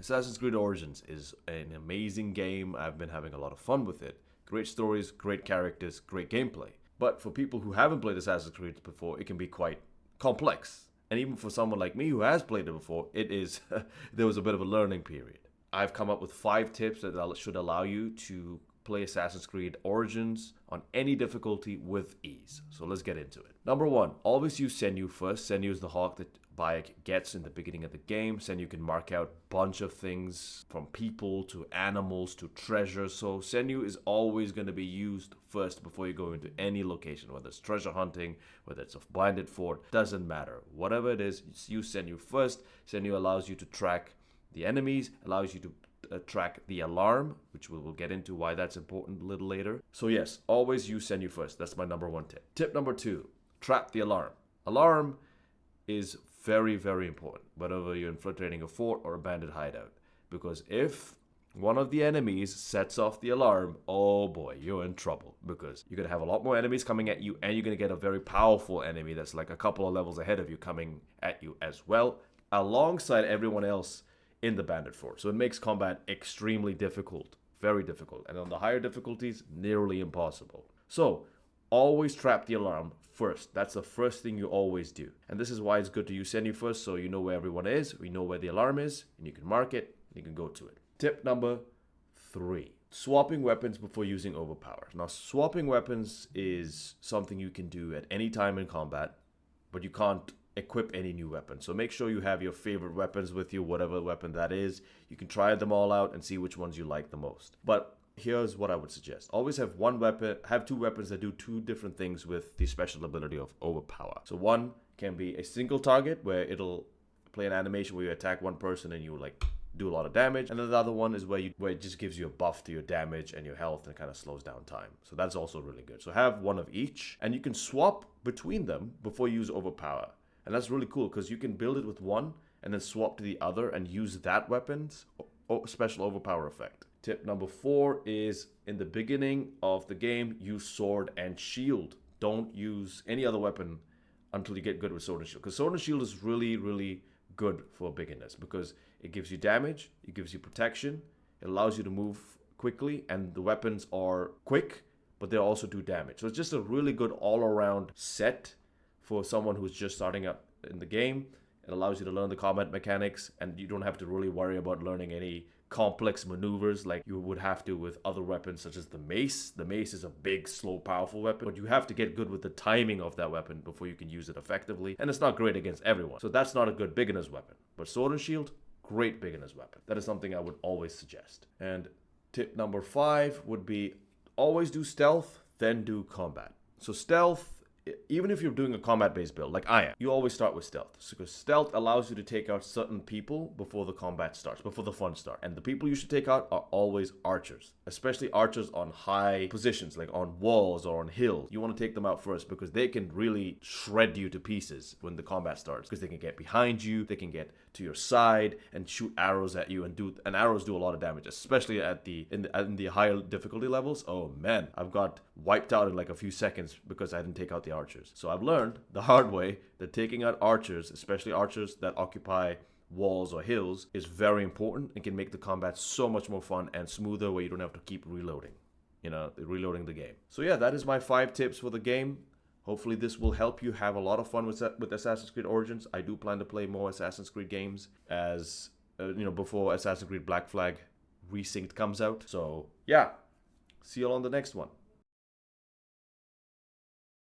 Assassin's Creed Origins is an amazing game. I've been having a lot of fun with it. Great stories, great characters, great gameplay. But for people who haven't played Assassin's Creed before, it can be quite complex. And even for someone like me who has played it before, it is there was a bit of a learning period. I've come up with 5 tips that should allow you to play Assassin's Creed Origins on any difficulty with ease. So let's get into it. Number 1, always use Senju first. Senju is the hawk that Bayek gets in the beginning of the game. Senju can mark out a bunch of things from people to animals to treasure. So Senju is always going to be used first before you go into any location, whether it's treasure hunting, whether it's a blinded fort, doesn't matter. Whatever it is, use Senju first. Senju allows you to track the enemies, allows you to track the alarm, which we will get into why that's important a little later. So yes, always use Senju first. That's my number 1 tip. Tip number 2, trap the alarm. Alarm is very, very important, whether you're infiltrating a fort or a bandit hideout. Because if one of the enemies sets off the alarm, oh boy, you're in trouble. Because you're going to have a lot more enemies coming at you, and you're going to get a very powerful enemy that's like a couple of levels ahead of you coming at you as well, alongside everyone else in the bandit fort. So it makes combat extremely difficult, very difficult. And on the higher difficulties, nearly impossible. So always trap the alarm first. That's the first thing you always do. And this is why it's good to use Senju first, so you know where everyone is, you know where the alarm is, and you can mark it, and you can go to it. Tip number 3, swapping weapons before using overpower. Now, swapping weapons is something you can do at any time in combat, but you can't equip any new weapon. So make sure you have your favorite weapons with you, whatever weapon that is. You can try them all out and see which ones you like the most. But here's what I would suggest. Always have 2 weapons that do 2 different things with the special ability of overpower. So one can be a single target where it'll play an animation where you attack one person and you like do a lot of damage. And then the other one is where it just gives you a buff to your damage and your health and kind of slows down time. So that's also really good. So have one of each, and you can swap between them before you use overpower. And that's really cool because you can build it with one and then swap to the other and use that weapon's special overpower effect. Tip number 4 is in the beginning of the game, use sword and shield. Don't use any other weapon until you get good with sword and shield. Because sword and shield is really, really good for beginners because it gives you damage, it gives you protection, it allows you to move quickly, and the weapons are quick, but they also do damage. So it's just a really good all-around set for someone who's just starting up in the game. It allows you to learn the combat mechanics, and you don't have to really worry about learning any complex maneuvers like you would have to with other weapons such as the mace. The mace is a big, slow, powerful weapon, but you have to get good with the timing of that weapon before you can use it effectively, and it's not great against everyone. So that's not a good beginner's weapon. But sword and shield, great beginner's weapon. That is something I would always suggest. And tip number 5 would be always do stealth, then do combat. So stealth, even if you're doing a combat-based build, like I am, you always start with stealth. So because stealth allows you to take out certain people before the combat starts, before the fun starts. And the people you should take out are always archers, especially archers on high positions, like on walls or on hills. You want to take them out first because they can really shred you to pieces when the combat starts. Because they can get behind you, they can get to your side and shoot arrows at you, and arrows do a lot of damage, especially in the higher difficulty levels. Oh man, I've got wiped out in like a few seconds because I didn't take out the archers. So I've learned the hard way that taking out archers, especially archers that occupy walls or hills, is very important and can make the combat so much more fun and smoother where you don't have to keep reloading the game. So yeah, that is my 5 tips for the game. Hopefully this will help you have a lot of fun with Assassin's Creed Origins. I do plan to play more Assassin's Creed games as before Assassin's Creed Black Flag Resynced comes out. So yeah, see you all on the next one.